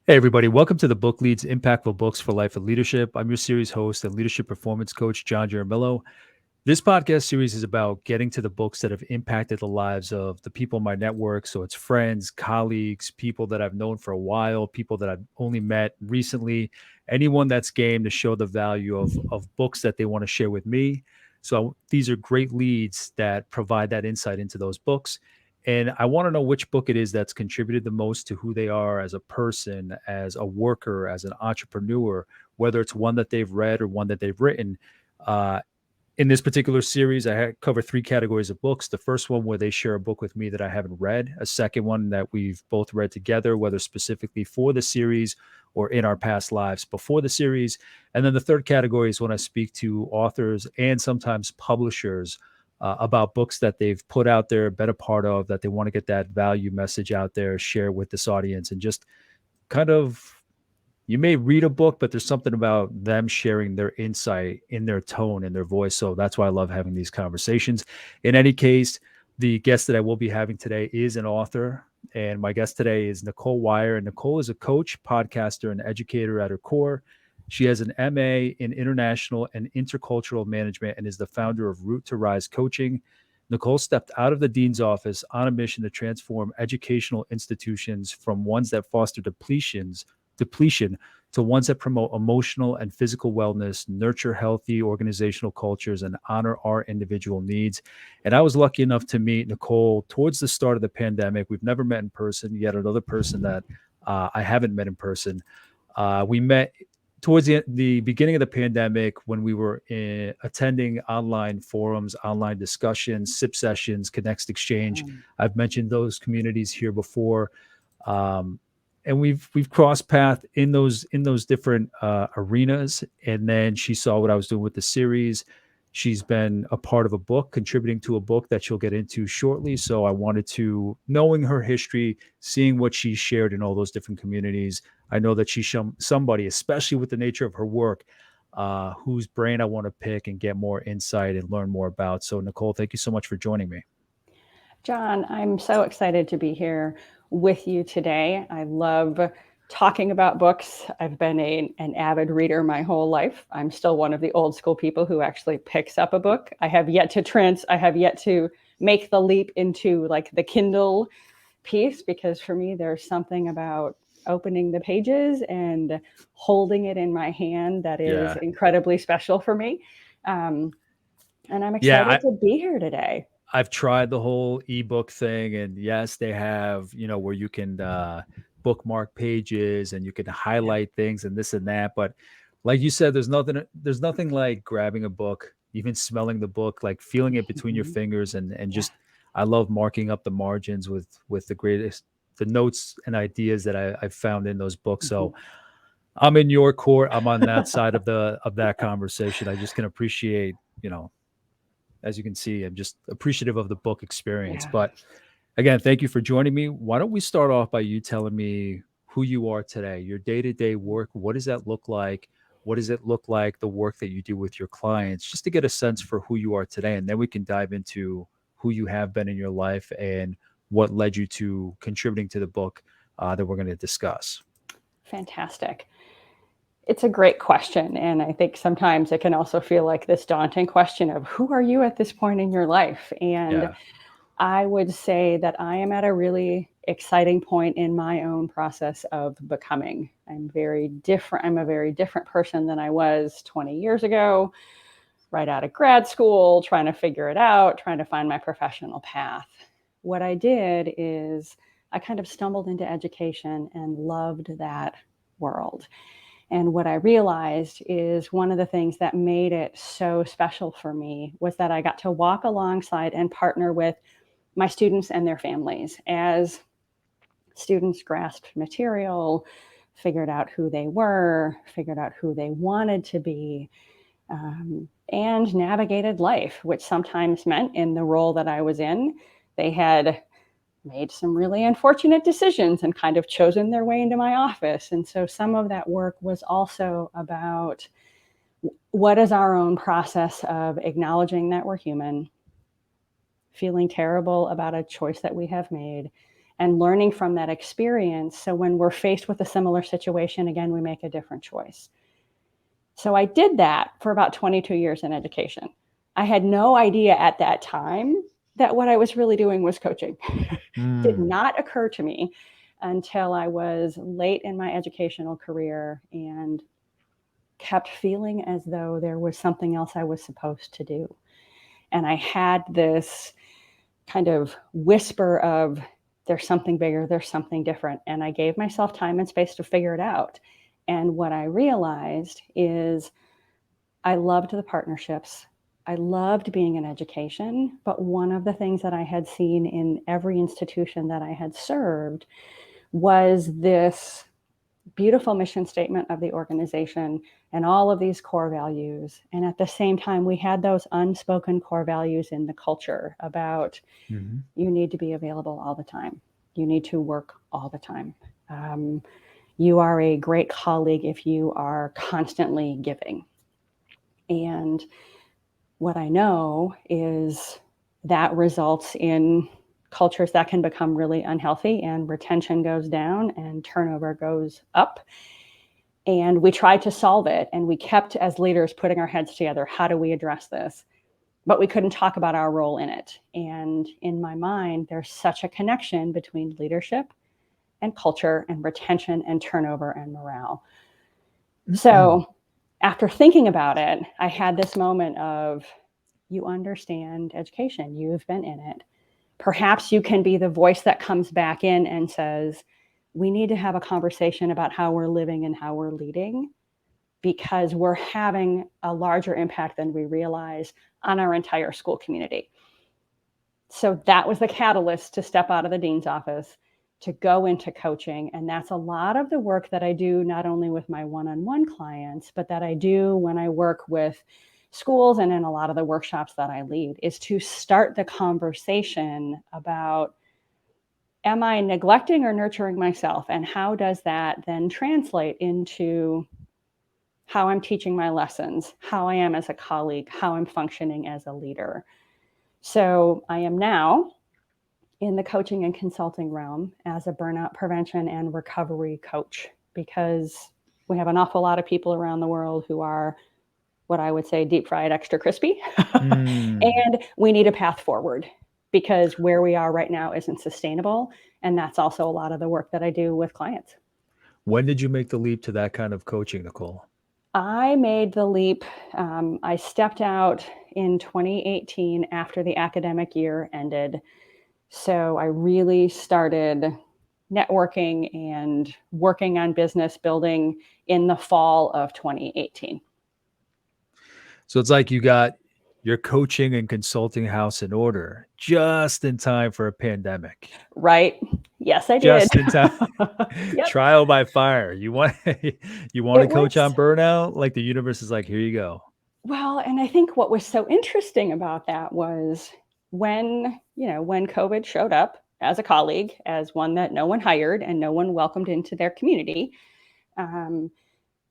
Hey, everybody. Welcome to the Book Leads Impactful Books for Life and Leadership. I'm your series host and leadership performance coach, John Jaramillo. This podcast series is about getting to the books that have impacted the lives of the people in my network. So it's friends, colleagues, people that I've known for a while, people that I've only met recently, anyone that's game to show the value of books that they want to share with me. So these are great leads that provide that insight into those books. And I want to know which book it is that's contributed the most to who they are as a person, as a worker, as an entrepreneur, whether it's one that they've read or one that they've written. Uh, in this particular series, cover three categories of books. The first one where they share a book with me that I haven't read, a second one that we've both read together, whether specifically for the series or in our past lives before the series. And then the third category is when I speak to authors and sometimes publishers about books that they've put out there, been a part of, that they want to get that value message out there, share with this audience, and just kind of you may read a book, but there's something about them sharing their insight in their tone and their voice. So that's why I love having these conversations. In any case, the guest that I will be having today is an author. And my guest today is Nicole Weyer. And Nicole is a coach, podcaster, and educator at her core. She has an MA in international and intercultural management and is the founder of Root to Rise Coaching. Nicole stepped out of the dean's office on a mission to transform educational institutions from ones that foster depletion to ones that promote emotional and physical wellness, nurture healthy organizational cultures, and honor our individual needs. And I was lucky enough to meet Nicole towards the start of the pandemic. We've never met in person, yet another person that I haven't met in person. We met towards the beginning of the pandemic when we were attending online forums, online discussions, SIP sessions, Connect Exchange. I've mentioned those communities here before. And we've crossed paths in those different arenas. And then she saw what I was doing with the series. She's been a part of a book, contributing to a book that she'll get into shortly. So I wanted to, knowing her history, seeing what she shared in all those different communities, I know that she's somebody, especially with the nature of her work, whose brain I want to pick and get more insight and learn more about. So Nicole, thank you so much for joining me. John, I'm so excited to be here with you today. I love talking about books. I've been an avid reader my whole life. I'm still one of the old school people who actually picks up a book. I have yet to make the leap into like the Kindle piece, because for me, there's something about opening the pages and holding it in my hand that is Yeah. incredibly special for me. And I'm Yeah. excited to be here today. I've tried the whole ebook thing, and yes, they have, where you can bookmark pages and you can highlight things and this and that. But like you said, there's nothing like grabbing a book, even smelling the book, like feeling it between your Mhm. fingers, and Yeah. just I love marking up the margins with the notes and ideas that I found in those books. Mhm. So I'm in your court. I'm on that side of that conversation. I just can appreciate, as you can see, I'm just appreciative of the book experience. Yeah. But again, thank you for joining me. Why don't we start off by you telling me who you are today, your day-to-day work? What does that look like? What does it look like, the work that you do with your clients, just to get a sense for who you are today? And then we can dive into who you have been in your life and what led you to contributing to the book that we're going to discuss. Fantastic. It's a great question. And I think sometimes it can also feel like this daunting question of who are you at this point in your life? And Yeah. I would say that I am at a really exciting point in my own process of becoming. I'm very different. I'm a very different person than I was 20 years ago, right out of grad school, trying to figure it out, trying to find my professional path. What I did is I kind of stumbled into education and loved that world. And what I realized is one of the things that made it so special for me was that I got to walk alongside and partner with my students and their families as students grasped material, figured out who they were, figured out who they wanted to be, and navigated life, which sometimes meant in the role that I was in, they had made some really unfortunate decisions and kind of chosen their way into my office. And so some of that work was also about what is our own process of acknowledging that we're human, feeling terrible about a choice that we have made, and learning from that experience. So when we're faced with a similar situation, again, we make a different choice. So I did that for about 22 years in education. I had no idea at that time that what I was really doing was coaching. Did Mm. not occur to me until I was late in my educational career and kept feeling as though there was something else I was supposed to do. And I had this kind of whisper of, there's something bigger, there's something different. And I gave myself time and space to figure it out. And what I realized is I loved the partnerships. I loved being in education, but one of the things that I had seen in every institution that I had served was this beautiful mission statement of the organization and all of these core values. And at the same time, we had those unspoken core values in the culture about Mhm. you need to be available all the time. You need to work all the time. You are a great colleague if you are constantly giving. And what I know is that results in cultures that can become really unhealthy, and retention goes down and turnover goes up. And we tried to solve it, and we kept, as leaders, putting our heads together. How do we address this? But we couldn't talk about our role in it. And in my mind, there's such a connection between leadership and culture and retention and turnover and morale. So after thinking about it, I had this moment of, you understand education, you've been in it. Perhaps you can be the voice that comes back in and says, we need to have a conversation about how we're living and how we're leading, because we're having a larger impact than we realize on our entire school community. So that was the catalyst to step out of the dean's office, to go into coaching. And that's a lot of the work that I do, not only with my one-on-one clients, but that I do when I work with schools and in a lot of the workshops that I lead, is to start the conversation about, am I neglecting or nurturing myself? And how does that then translate into how I'm teaching my lessons, how I am as a colleague, how I'm functioning as a leader? So I am now in the coaching and consulting realm as a burnout prevention and recovery coach, because we have an awful lot of people around the world who are what I would say deep fried extra crispy. Mm. And we need a path forward, because where we are right now isn't sustainable. And that's also a lot of the work that I do with clients. When did you make the leap to that kind of coaching, Nicole? I made the leap. I stepped out in 2018 after the academic year ended. So I really started networking and working on business building in the fall of 2018. So it's like you got your coaching and consulting house in order just in time for a pandemic. Right? Yes, I did. Just in time. Yep. Trial by fire. You want you want to It coach was, on burnout? Like the universe is like, here you go. well, and I think what was so interesting about that was when COVID showed up as a colleague, as one that no one hired and no one welcomed into their community, um,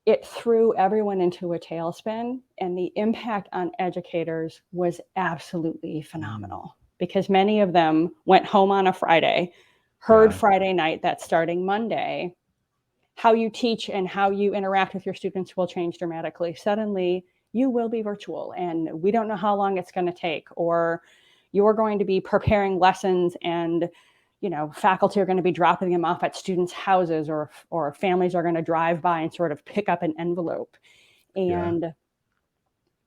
it threw everyone into a tailspin, and the impact on educators was absolutely Mm. phenomenal, because many of them went home on a Friday, heard Yeah. Friday night that starting Monday, how you teach and how you interact with your students will change dramatically. Suddenly, you will be virtual, and we don't know how long it's going to take, or you're going to be preparing lessons, and faculty are going to be dropping them off at students' houses, or families are going to drive by and sort of pick up an envelope. Yeah. And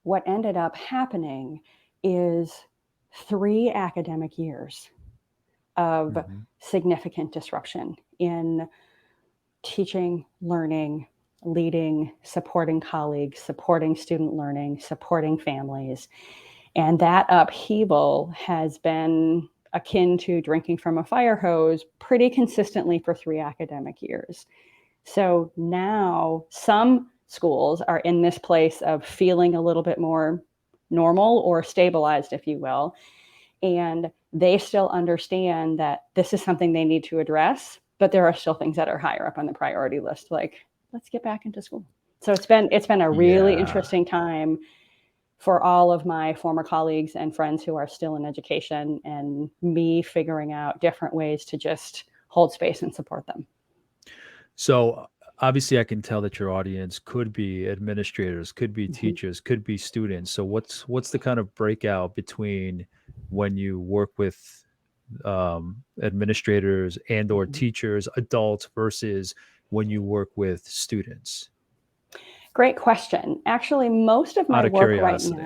what ended up happening is 3 academic years of Mhm. significant disruption in teaching, learning, leading, supporting colleagues, supporting student learning, supporting families. And that upheaval has been akin to drinking from a fire hose pretty consistently for 3 academic years. So now some schools are in this place of feeling a little bit more normal or stabilized, if you will. And they still understand that this is something they need to address, but there are still things that are higher up on the priority list, like let's get back into school. So it's been a really Yeah. interesting time for all of my former colleagues and friends who are still in education, and me figuring out different ways to just hold space and support them. So obviously, I can tell that your audience could be administrators, could be Mm-hmm. teachers, could be students. So what's the kind of breakout between when you work with administrators and or Mm-hmm. teachers, adults versus when you work with students? Great question. Actually, Out of curiosity.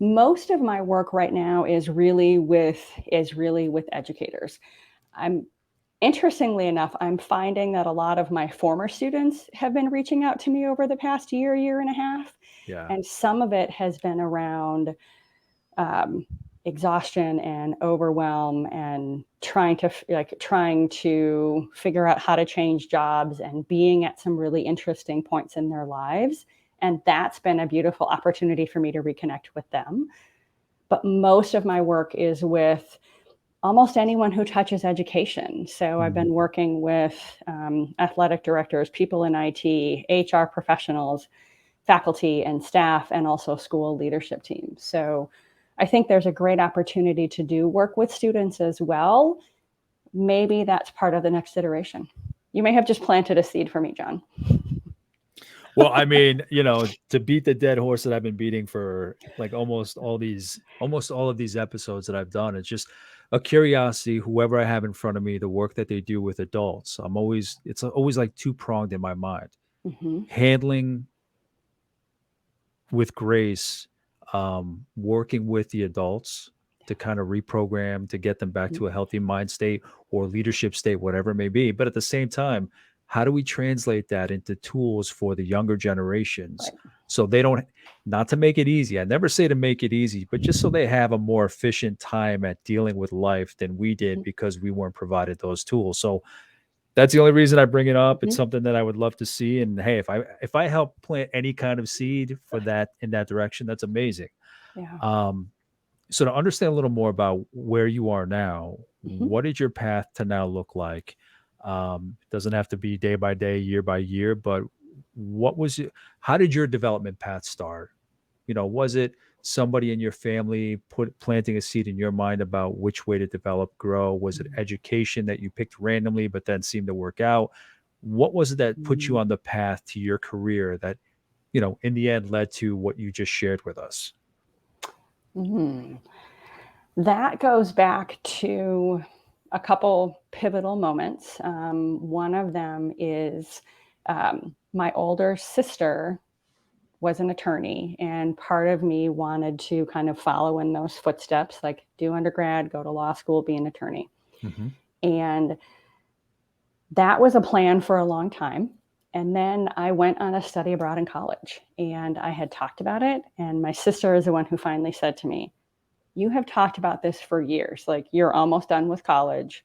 most of my work right now is really with educators. I'm Interestingly enough, I'm finding that a lot of my former students have been reaching out to me over the past year and a half, Yeah. and some of it has been around um, exhaustion and overwhelm, and trying to figure out how to change jobs and being at some really interesting points in their lives. And that's been a beautiful opportunity for me to reconnect with them. But most of my work is with almost anyone who touches education. So I've Mhm. been working with athletic directors, people in IT, HR professionals, faculty and staff, and also school leadership teams. So I think there's a great opportunity to do work with students as well. Maybe that's part of the next iteration. You may have just planted a seed for me, John. Well, I mean, to beat the dead horse that I've been beating for like almost all of these episodes that I've done, it's just a curiosity. Whoever I have in front of me, the work that they do with adults, it's always like two pronged in my mind. Mm-hmm. Handling with grace, working with the adults to kind of reprogram to get them back Mm-hmm. to a healthy mind state or leadership state, whatever it may be. But at the same time, how do we translate that into tools for the younger generations Right. so they don't, not to make it easy? I never say to make it easy, but just so they have a more efficient time at dealing with life than we did Mm-hmm. because we weren't provided those tools. So that's the only reason I bring it up. It's Mm-hmm. something that I would love to see. And hey, if I help plant any kind of seed for that in that direction, that's amazing. Yeah. Um, so to understand a little more about where you are now, Mm-hmm. what did your path to now look like? It doesn't have to be day by day, year by year, but what was it? How did your development path start? Was it somebody in your family planting a seed in your mind about which way to develop, grow? Was it education that you picked randomly but then seemed to work out? What was it that put Mm-hmm. you on the path to your career that, in the end led to what you just shared with us? Mm-hmm. That goes back to a couple pivotal moments. One of them is my older sister was an attorney, and part of me wanted to kind of follow in those footsteps, like do undergrad, go to law school, be an attorney. Hmm. And that was a plan for a long time. And then I went on a study abroad in college, and I had talked about it. And my sister is the one who finally said to me, "You have talked about this for years. Like, you're almost done with college.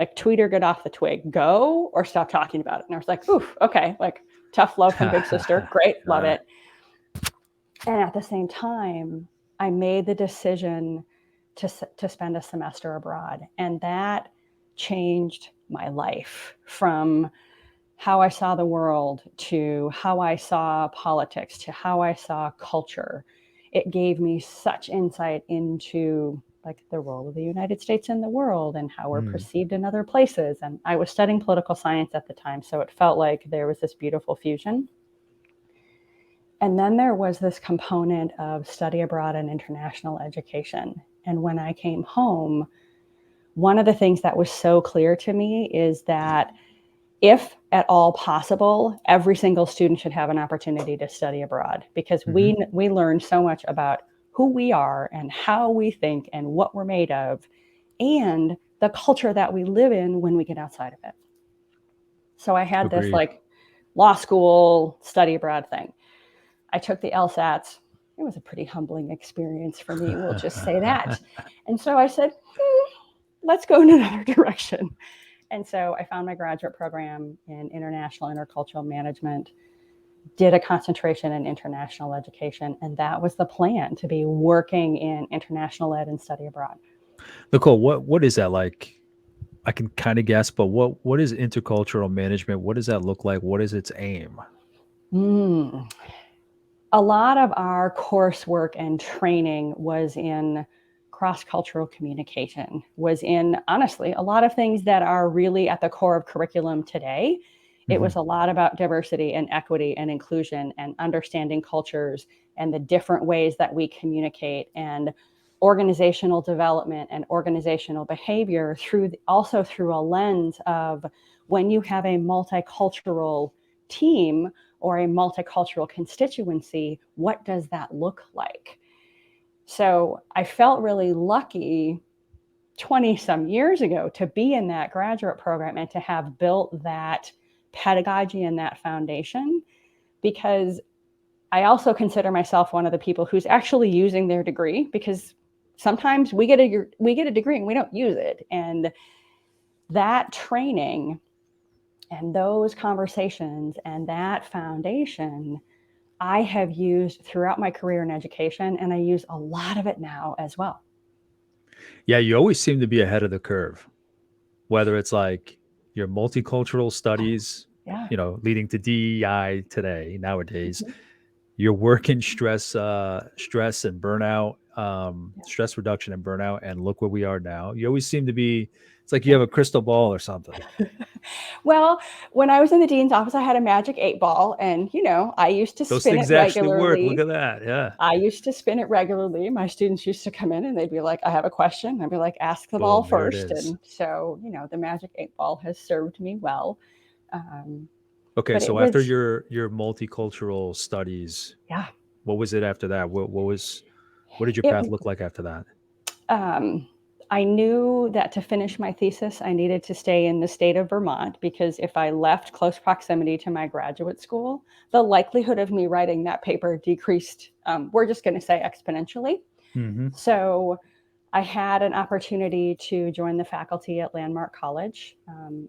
Like, tweet or get off the twig, go or stop talking about it." And I was like, "Oof, okay." Like, tough love from big sister. Great, love Right. it. And at the same time, I made the decision to spend a semester abroad. And that changed my life, from how I saw the world to how I saw politics to how I saw culture. It gave me such insight into like the role of the United States in the world and how we're Mm. perceived in other places. And I was studying political science at the time, so it felt like there was this beautiful fusion. And then there was this component of study abroad and international education. And when I came home, one of the things that was so clear to me is that if at all possible, every single student should have an opportunity to study abroad, because Hmm. we learn so much about who we are and how we think and what we're made of, and the culture that we live in when we get outside of it. So I had this Agreed. like law school study abroad thing. I took the LSATs. It was a pretty humbling experience for me, we'll just say that. And so I said, let's go in another direction. And so I found my graduate program in international intercultural management, did a concentration in international education, and that was the plan, to be working in international ed and study abroad. Nicole, what is that like? I can kind of guess, but what is intercultural management? What does that look like? What is its aim? Mm. a lot of our coursework and training was in cross-cultural communication, was in, honestly, a lot of things that are really at the core of curriculum today. It Hmm. was a lot about diversity and equity and inclusion and understanding cultures and the different ways that we communicate, and organizational development and organizational behavior also through a lens of, when you have a multicultural team or a multicultural constituency, what does that look like? So I felt really lucky 20 some years ago to be in that graduate program and to have built that pedagogy and that foundation, because I also consider myself one of the people who's actually using their degree, because sometimes we get a degree and we don't use it. And that training and those conversations and that foundation I have used throughout my career in education, and I use a lot of it now as well. Yeah, you always seem to be ahead of the curve, whether it's like your multicultural studies, Yeah. leading to DEI today, nowadays, Mhm. your work in stress and burnout, Yeah. stress reduction and burnout, and look where we are now. You always seem to be, it's like you Yeah. have a crystal ball or something. Well, when I was in the dean's office, I had a magic 8 ball, and I used to Those spin it things actually work. Look regularly. at that. Yeah. I used to spin it regularly. My students used to come in and they'd be like, I have a question. I'd be like, ask the ball Boom. There it first. is. And so, the magic 8 ball has served me well. Um, Okay. but it So after was, your multicultural studies, yeah, what was it after that? What did your it path look like after that? um, I knew that to finish my thesis, I needed to stay in the state of Vermont, because if I left close proximity to my graduate school, the likelihood of me writing that paper decreased, we're just going to say exponentially. Hmm. So I had an opportunity to join the faculty at Landmark College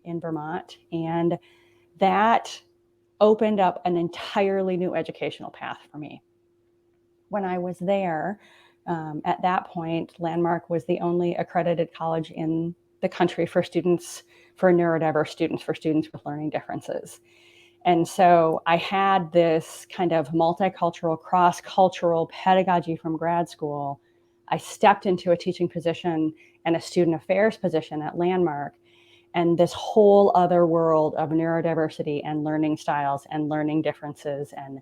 in Vermont, and that opened up an entirely new educational path for me. When I was there, at that point, Landmark was the only accredited college in the country for students, for neurodiverse students, for students with learning differences. And so I had this kind of multicultural, cross-cultural pedagogy from grad school. I stepped into a teaching position and a student affairs position at Landmark, and this whole other world of neurodiversity and learning styles and learning differences and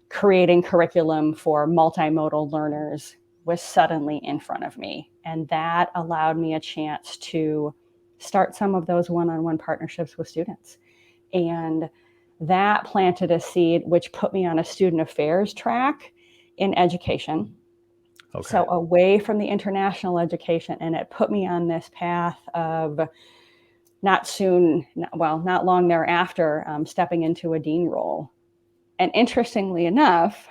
creating curriculum for multimodal learners was suddenly in front of me. And that allowed me a chance to start some of those one-on-one partnerships with students. And that planted a seed which put me on a student affairs track in education. Okay. So away from the international education, and it put me on this path of not long thereafter, stepping into a dean role. And interestingly enough,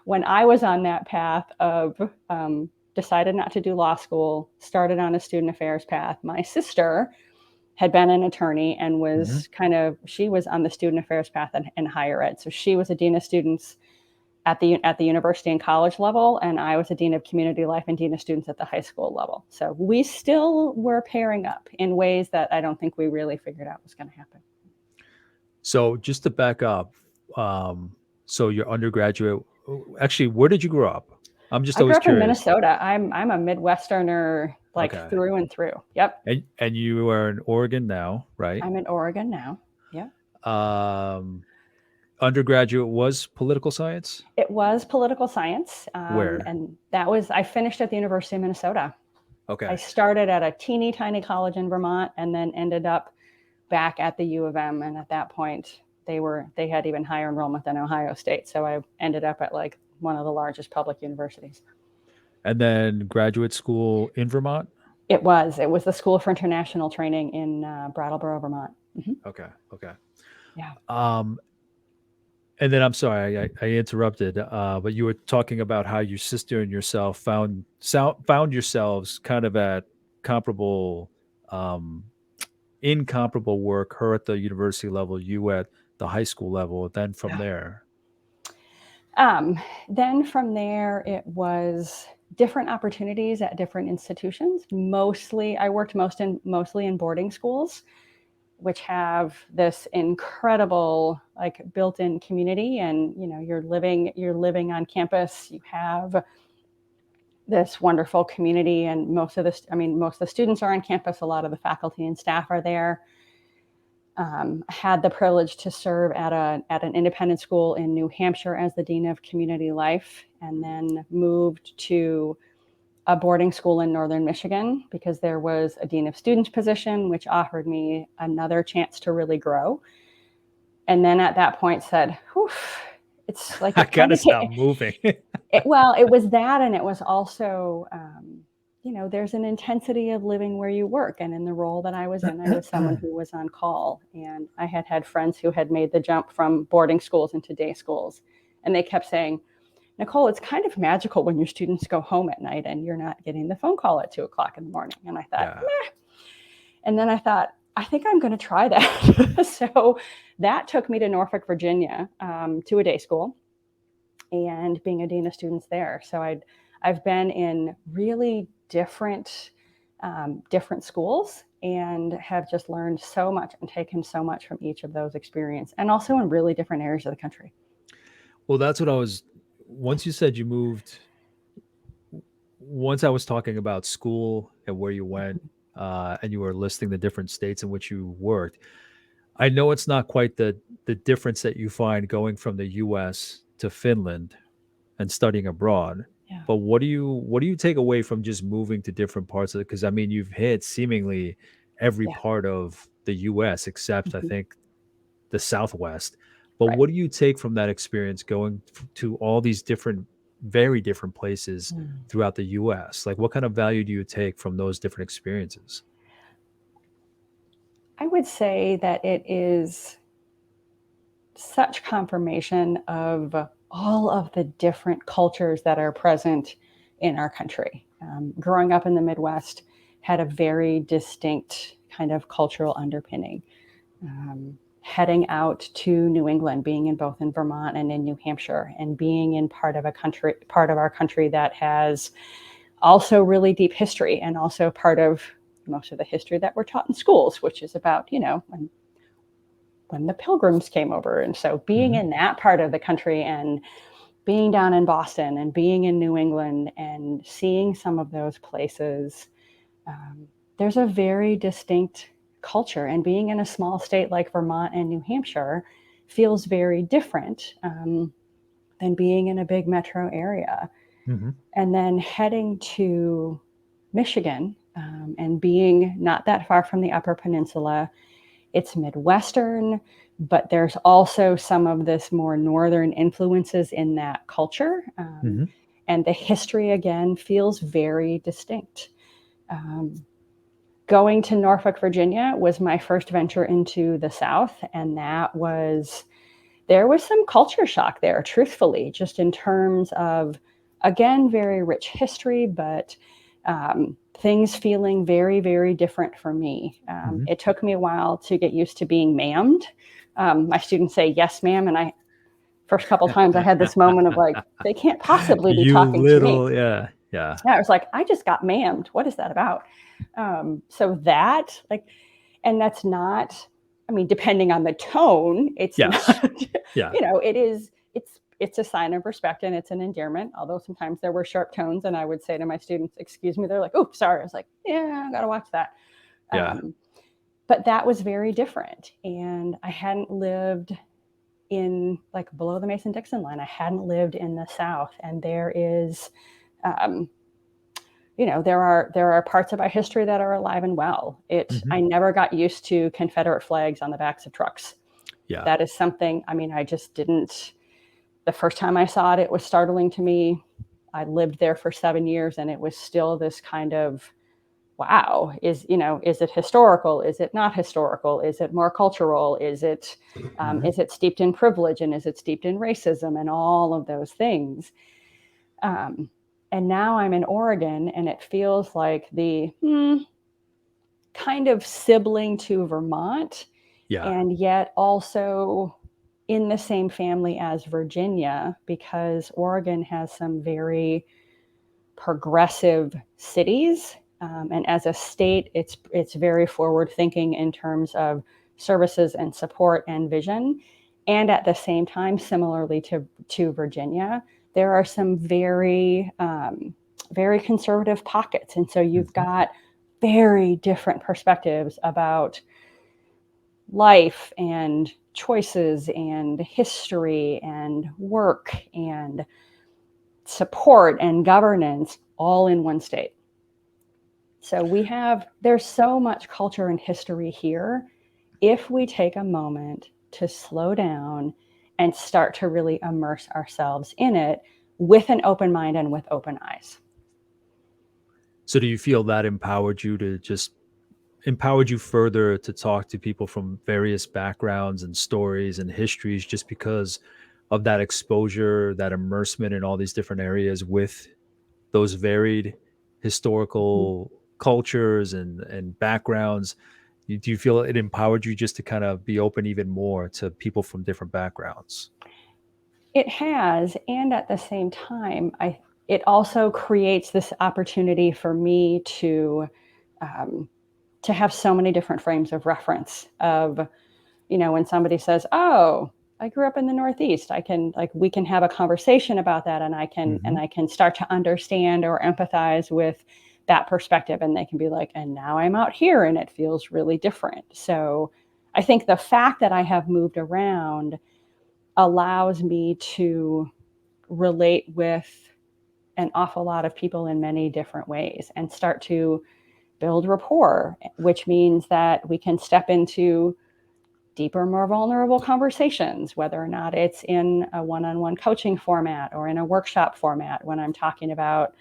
when I was on that path of decided not to do law school, started on a student affairs path, my sister had been an attorney and Hmm. she was on the student affairs path in higher ed. So she was a dean of students at the university and college level, and I was a dean of community life and dean of students at the high school level. So we still were pairing up in ways that I don't think we really figured out was going to happen. So just to back up, so your undergraduate, actually, where did you grow up? I'm just I grew always up in curious. Minnesota. I'm a Midwesterner, like Okay. through and through. Yep. And you are in Oregon now, right? I'm in Oregon now. Yep. Um, undergraduate was political science? It was political science. Where? And I finished at the University of Minnesota. I Okay. started at a teeny tiny college in Vermont and then ended up back at the U of M. And at that point, they had even higher enrollment than Ohio State. So I ended up at like one of the largest public universities. And then graduate school in Vermont? It was the School for International Training in Brattleboro, Vermont. Mm-hmm. Okay. Okay. Yeah. Um, and then I'm sorry, I interrupted, but you were talking about how your sister and yourself found yourselves kind of at comparable, um, incomparable work. Her at the university level, you at the high school level. Then from Yeah. there, Um, then from there, it was different opportunities at different institutions. I worked mostly in boarding schools. which have this incredible like built-in community. And you're living on campus. You have this wonderful community, and most of the students are on campus. A lot of the faculty and staff are there. Had the privilege to serve at an independent school in New Hampshire as the Dean of Community Life, and then moved to a boarding school in Northern Michigan because there was a Dean of Students position, which offered me another chance to really grow. And then at that point said, whew, it's like I it kind gotta of stop moving. it was that, and it was also there's an intensity of living where you work. And in the role that I was in, I was someone who was on call, and I had friends who had made the jump from boarding schools into day schools, and they kept saying, Nicole, it's kind of magical when your students go home at night and you're not getting the phone call at 2:00 in the morning. And I thought, Yeah. meh. And then I thought, I think I'm going to try that. So that took me to Norfolk, Virginia, to a day school, and being a dean of students there. So I've been in really different schools, and have just learned so much and taken so much from each of those experiences, and also in really different areas of the country. Well, that's what I was. Once you said you moved, once I was talking about school and where you went, and you were listing the different states in which you worked, I know it's not quite the difference that you find going from the U.S. to Finland and studying abroad. Yeah. But what do you take away from just moving to different parts of it? Because I mean, you've hit seemingly every Yeah. part of the U.S. except I Mm-hmm. think the Southwest. But Right. what do you take from that experience going to all these different, very different places Mm. throughout the U.S.? Like, what kind of value do you take from those different experiences? I would say that it is such confirmation of all of the different cultures that are present in our country. Growing up in the Midwest had a very distinct kind of cultural underpinning. Heading out to New England, being in Vermont and in New Hampshire, and being in part of our country that has also really deep history, and also part of most of the history that we're taught in schools, which is about when the Pilgrims came over. And so being Hmm. in that part of the country, and being down in Boston, and being in New England, and seeing some of those places, there's a very distinct culture. And being in a small state like Vermont and New Hampshire feels very different than being in a big metro area. Hmm. And then heading to Michigan, and being not that far from the Upper Peninsula. It's Midwestern, but there's also some of this more Northern influences in that culture. Hmm. And the history, again, feels very distinct. Um, Going to Norfolk, Virginia was my first venture into the South. And there was some culture shock there, truthfully, just in terms of, again, very rich history, but things feeling very, very different for me. Hmm. It took me a while to get used to being ma'amed. My students say, yes, ma'am. And first couple times I had this moment of like, they can't possibly be You talking to me. little, yeah, yeah, Yeah, I was like, I just got ma'amed. What is that about? So that, like, and that's not, I mean, depending on the tone, it's yes, not, yeah, it's a sign of respect, and it's an endearment. Although sometimes there were sharp tones, and I would say to my students, excuse me, they're like, oh, sorry. I was like, yeah, I got to watch that. yeah. Um, but that was very different. And I hadn't lived in like below the Mason-Dixon line. I hadn't lived in the South. And there is, um, there are parts of our history that are alive and well. Hmm. I never got used to Confederate flags on the backs of trucks. Yeah. That is something, I mean, I just didn't. The first time I saw it, it was startling to me. I lived there for 7 years, and it was still this kind of, wow, is it historical? Is it not historical? Is it more cultural? Hmm. Is it steeped in privilege, and is it steeped in racism, and all of those things? Um, and now I'm in Oregon, and it feels like the kind of sibling to Vermont, Yeah. and yet also in the same family as Virginia, because Oregon has some very progressive cities. And as a state, it's very forward thinking in terms of services and support and vision. And at the same time, similarly to Virginia, there are some very, very conservative pockets. And so you've Mhm. got very different perspectives about life and choices and history and work and support and governance all in one state. So there's so much culture and history here. If we take a moment to slow down and start to really immerse ourselves in it with an open mind and with open eyes. So do you feel that empowered you further to talk to people from various backgrounds and stories and histories just because of that exposure, that immersement in all these different areas with those varied Mhm. historical cultures and backgrounds? Do you feel it empowered you just to kind of be open even more to people from different backgrounds? It has, and at the same time, it also creates this opportunity for me um, to have so many different frames of reference of, when somebody says, "Oh, I grew up in the Northeast," we can have a conversation about that, and Hmm. I can start to understand or empathize with that perspective, and they can be like, "And now I'm out here, and it feels really different." So, I think the fact that I have moved around allows me to relate with an awful lot of people in many different ways and start to build rapport, which means that we can step into deeper, more vulnerable conversations, whether or not it's in a one-on-one coaching format or in a workshop format when I'm talking about,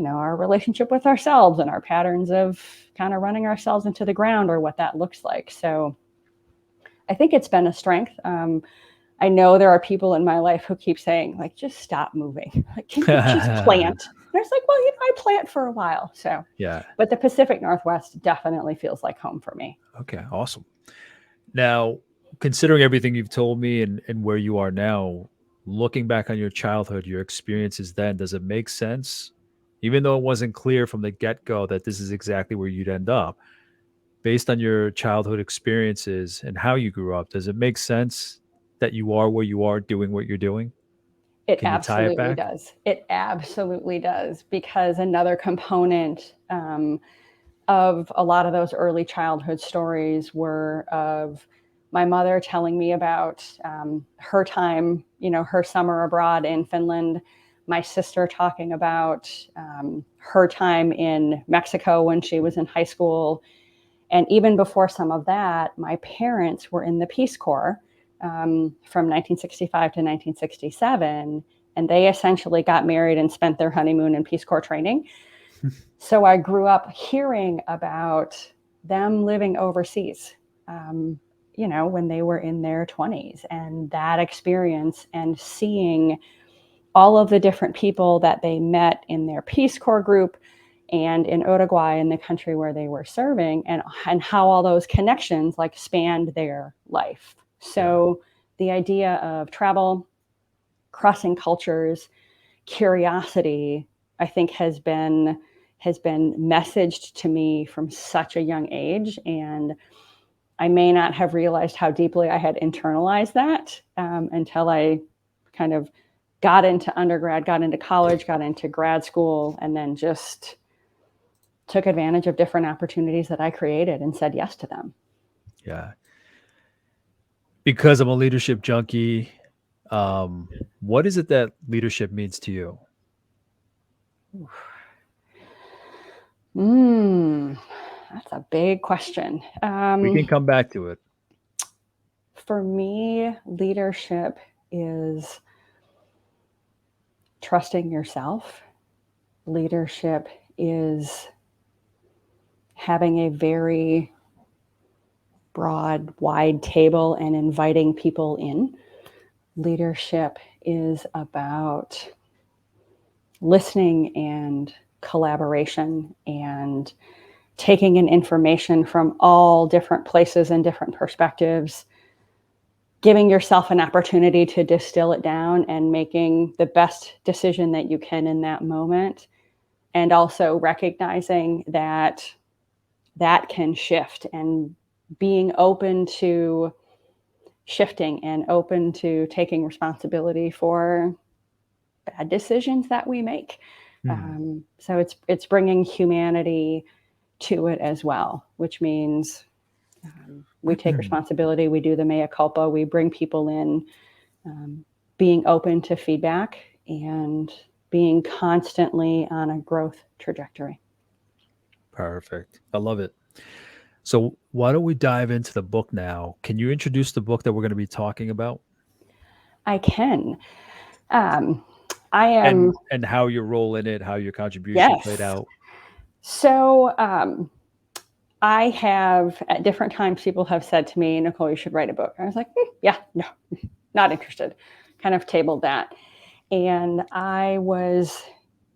our relationship with ourselves and our patterns of kind of running ourselves into the ground or what that looks like. So I think it's been a strength. I know there are people in my life who keep saying, like, just stop moving. Like, can you just plant? And it's like, well, I plant for a while. So, Yeah. but the Pacific Northwest definitely feels like home for me. Okay. Awesome. Now, considering everything you've told me and where you are now, looking back on your childhood, your experiences then, does it make sense? Even though it wasn't clear from the get go that this is exactly where you'd end up, based on your childhood experiences and how you grew up, does it make sense that you are where you are doing what you're doing? It Can you tie it absolutely back? does. It absolutely does. Because another component of a lot of those early childhood stories were of my mother telling me about her time, her summer abroad in Finland, my sister talking about her time in Mexico when she was in high school. And even before some of that, my parents were in the Peace Corps from 1965 to 1967. And they essentially got married and spent their honeymoon in Peace Corps training. So I grew up hearing about them living overseas, um, when they were in their 20s, and that experience and seeing all of the different people that they met in their Peace Corps group and in Uruguay, in the country where they were serving, and how all those connections like spanned their life. Yeah. So the idea of travel, crossing cultures, curiosity, I think has been messaged to me from such a young age, and I may not have realized how deeply I had internalized that until I kind of got into undergrad, got into college, got into grad school, and then just took advantage of different opportunities that I created and said yes to them. Yeah. Because I'm a leadership junkie, what is it that leadership means to you? Mm, that's a big question. We can come back to it. For me, leadership is trusting yourself. Leadership is having a very broad, wide table and inviting people in. Leadership is about listening and collaboration and taking in information from all different places and different perspectives, giving yourself an opportunity to distill it down and making the best decision that you can in that moment. And also recognizing that that can shift and being open to shifting and open to taking responsibility for bad decisions that we make. Hmm. So it's bringing humanity to it as well, which means we take responsibility, we do the mea culpa, we bring people in, um, being open to feedback and being constantly on a growth trajectory. Perfect. I love it. So why don't we dive into the book now? Can you introduce the book that we're going to be talking about I can. Um, I am, and how your role in it, how your contribution played yes. out? So I have, at different times, people have said to me, Nicole, you should write a book. I was like, yeah, no, not interested. Kind of tabled that. And I was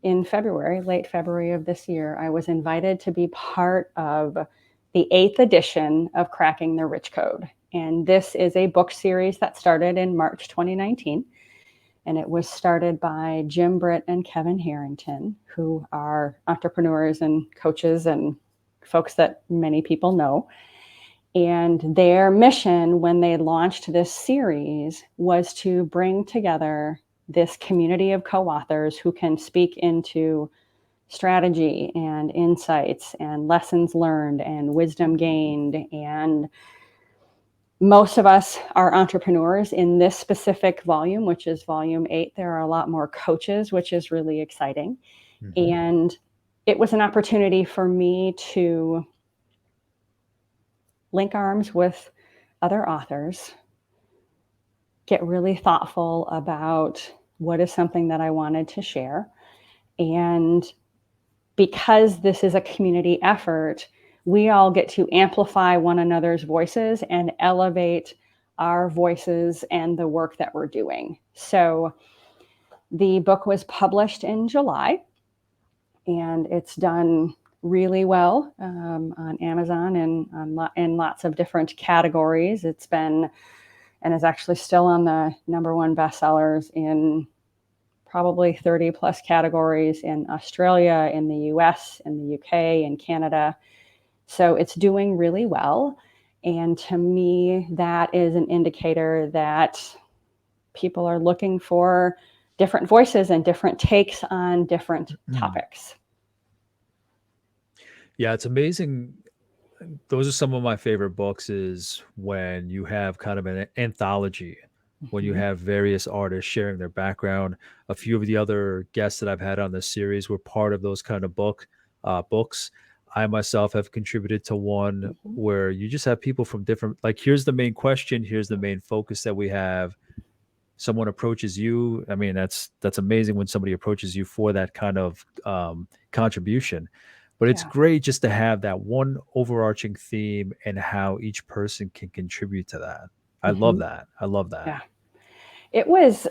in February, late February of this year, I was invited to be part of the 8th edition of Cracking the Rich Code. And this is a book series that started in March 2019. And it was started by Jim Britt and Kevin Harrington, who are entrepreneurs and coaches and folks that many people know. And their mission when they launched this series was to bring together this community of co authors who can speak into strategy and insights and lessons learned and wisdom gained. And most of us are entrepreneurs in this specific volume, which is volume 8. There are a lot more coaches, which is really exciting. Hmm. And it was an opportunity for me to link arms with other authors, get really thoughtful about what is something that I wanted to share. And because this is a community effort, we all get to amplify one another's voices and elevate our voices and the work that we're doing. So the book was published in July, and it's done really well on Amazon and in lots of different categories. It's been and is actually still on the #1 bestsellers in probably 30 plus categories in Australia, in the US, in the UK, in Canada. So it's doing really well. And to me, that is an indicator that people are looking for different voices and different takes on different topics. Yeah, it's amazing. Those are some of my favorite books is when you have kind of an anthology, when you Mhm. have various artists sharing their background. A few of the other guests that I've had on this series were part of those kind of books. I myself have contributed to one Mhm. where you just have people from different, like, here's the main question, here's the main focus that we have. Someone approaches you. I mean, that's amazing when somebody approaches you for that kind of contribution. But it's Yeah. great just to have that one overarching theme and how each person can contribute to that. I love Mhm. that. I love that. Yeah. It was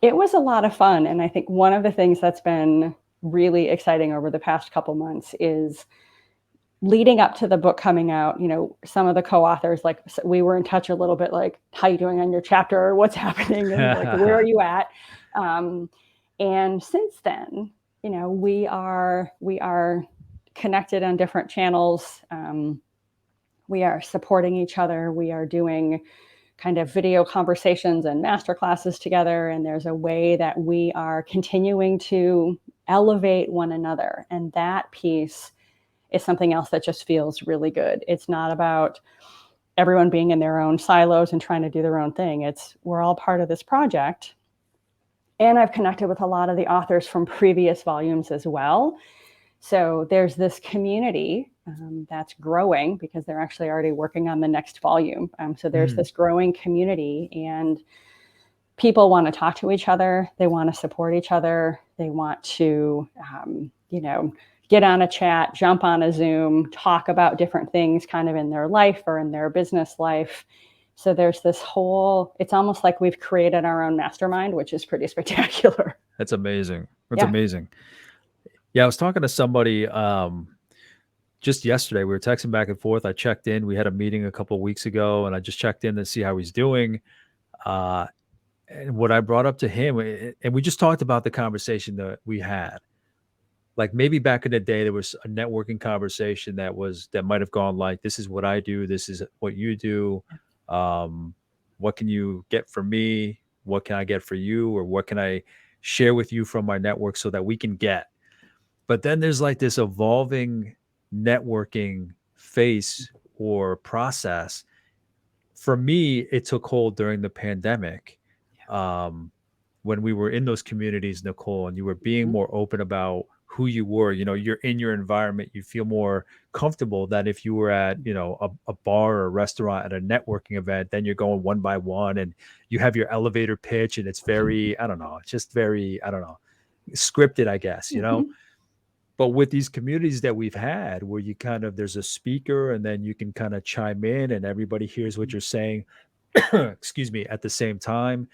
it was a lot of fun, and I think one of the things that's been really exciting over the past couple months is leading up to the book coming out. You know, some of the co-authors, like we were in touch a little bit, like how you doing on your chapter, what's happening, and like where are you at? Um, and since then, you know, we are connected on different channels. We are supporting each other. We are doing kind of video conversations and master classes together. And there's a way that we are continuing to elevate one another. And that piece is something else that just feels really good. It's not about everyone being in their own silos and trying to do their own thing. It's we're all part of this project. And I've connected with a lot of the authors from previous volumes as well. So there's this community that's growing because they're actually already working on the next volume. So there's Mm. this growing community, and people want to talk to each other. They want to support each other. They want to, get on a chat, jump on a Zoom, talk about different things kind of in their life or in their business life. So there's this whole, it's almost like we've created our own mastermind, which is pretty spectacular. That's amazing. That's Yeah. amazing. Yeah, I was talking to somebody just yesterday. We were texting back and forth. I checked in. We had a meeting a couple of weeks ago, and I just checked in to see how he's doing. Uh, and what I brought up to him, and we just talked about the conversation that we had. like maybe back in the day there was a networking conversation that might have gone like, this is what I do, this is what you do, um what can you get for me, what can I get for you, or what can I share with you from my network so that we can get. But then there's like this evolving networking phase or process. For me, it took hold during the pandemic, um, when we were in those communities, Nicole, and you were being Mhm. more open about who you were. You're in your environment, you feel more comfortable than if you were at, a bar or a restaurant at a networking event. Then you're going one by one, and you have your elevator pitch, and it's very, I don't know, it's just very, I don't know, scripted, I guess. Mhm. But with these communities that we've had where you kind of there's a speaker and then you can kind of chime in and everybody hears what Mhm. you're saying, excuse me, at the same time,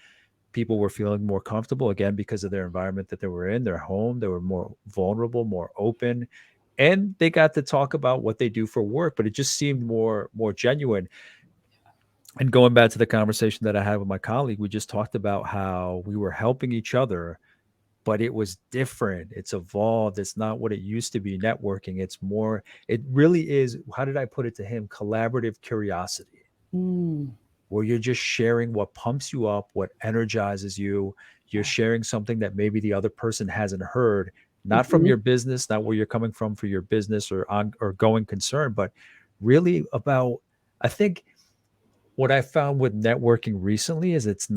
people were feeling more comfortable again because of their environment that they were in, their home. They were more vulnerable, more open, and they got to talk about what they do for work, but it just seemed more genuine. And going back to the conversation that I had with my colleague, we just talked about how we were helping each other, but it was different. It's evolved. It's not what it used to be networking. It's more, it really is, how did I put it to him? Collaborative curiosity, Mm. where you're just sharing what pumps you up, what energizes you. You're Yeah. sharing something that maybe the other person hasn't heard, not from Mhm. your business, not where you're coming from for your business or going concern, but really about, I think what I found with networking recently is it's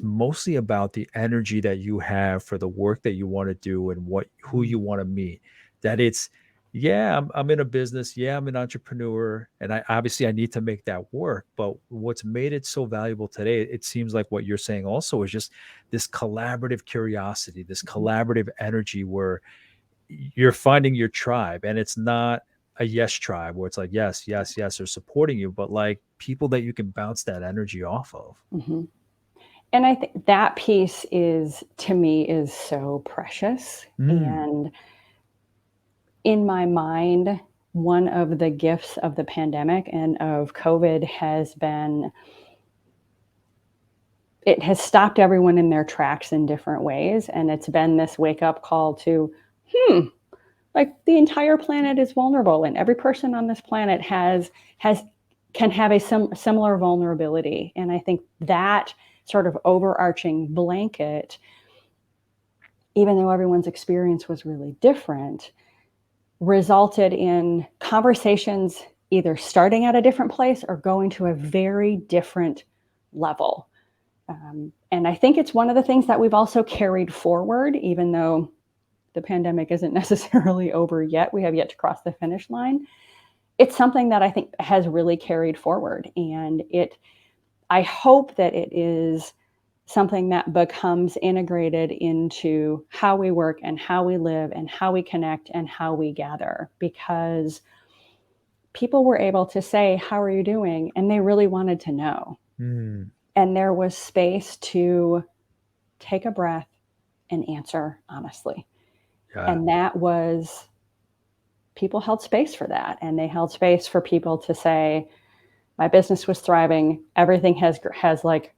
mostly about the energy that you have for the work that you want to do and who Mm. you want to meet. That it's, yeah, I'm in a business, yeah, I'm an entrepreneur, and I need to make that work. But what's made it so valuable today, it seems like what you're saying also is just this collaborative curiosity, this Mhm. collaborative energy where you're finding your tribe, and it's not a yes tribe where it's like yes, yes, yes, they're supporting you, but like people that you can bounce that energy off of. Mhm. And I think that piece is, to me, is so precious. Mm, And in my mind, one of the gifts of the pandemic and of COVID has been it has stopped everyone in their tracks in different ways. And it's been this wake up call to, hmm, like the entire planet is vulnerable and every person on this planet has can have a similar vulnerability. And I think that sort of overarching blanket, even though everyone's experience was really different, resulted in conversations either starting at a different place or going to a very different level. And I think it's one of the things that we've also carried forward, even though the pandemic isn't necessarily over yet. We have yet to cross the finish line. It's something that I think has really carried forward. And I hope that it is something that becomes integrated into how we work and how we live and how we connect and how we gather, because people were able to say, "How are you doing?" And they really wanted to know. mm, And there was space to take a breath and answer honestly. yeah, And that was, people held space for that. And they held space for people to say, my business was thriving. Everything has like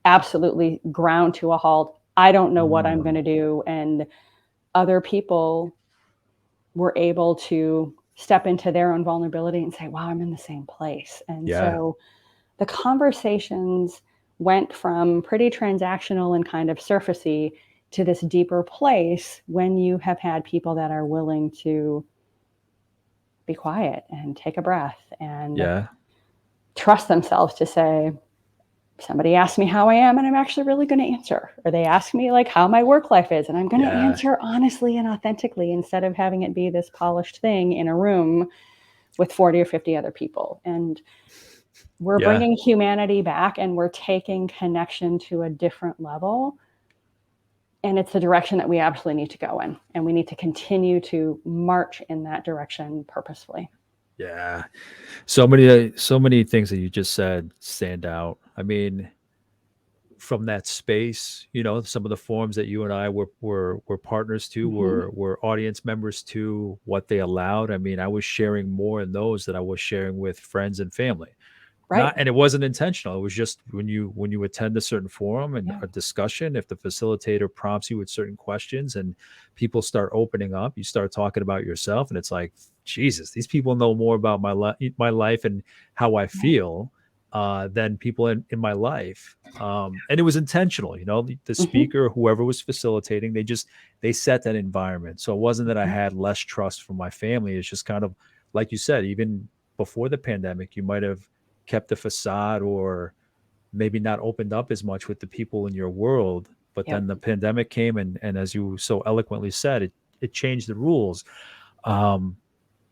absolutely ground to a halt. I don't know what I'm going mm, to do. And other people were able to step into their own vulnerability and say, wow, I'm in the same place. And yeah, so the conversations went from pretty transactional and kind of surfacey to this deeper place when you have had people that are willing to be quiet and take a breath and yeah, trust themselves to say, somebody asked me how I am and I'm actually really going to answer. Or they ask me like how my work life is and I'm going to yeah, answer honestly and authentically instead of having it be this polished thing in a room with 40 or 50 other people. And we're yeah, bringing humanity back and we're taking connection to a different level. And it's the direction that we absolutely need to go in. And we need to continue to march in that direction purposefully. yeah. So many things that you just said stand out. I mean, from that space, some of the forums that you and I were partners to, Mm-hmm. were audience members to, what they allowed. I mean, I was sharing more in those than I was sharing with friends and family. Right. And it wasn't intentional. It was just when you attend a certain forum and Yeah. a discussion, if the facilitator prompts you with certain questions and people start opening up, you start talking about yourself, and it's like, Jesus, these people know more about my life and how I Right. feel than people in my life. And it was intentional. The Hmm. speaker, whoever was facilitating, they set that environment. So it wasn't that I Hmm. had less trust from my family. It's just kind of like you said, even before the pandemic, you might have kept the facade or maybe not opened up as much with the people in your world. But Yep. then the pandemic came, and as you so eloquently said, it changed the rules. Um,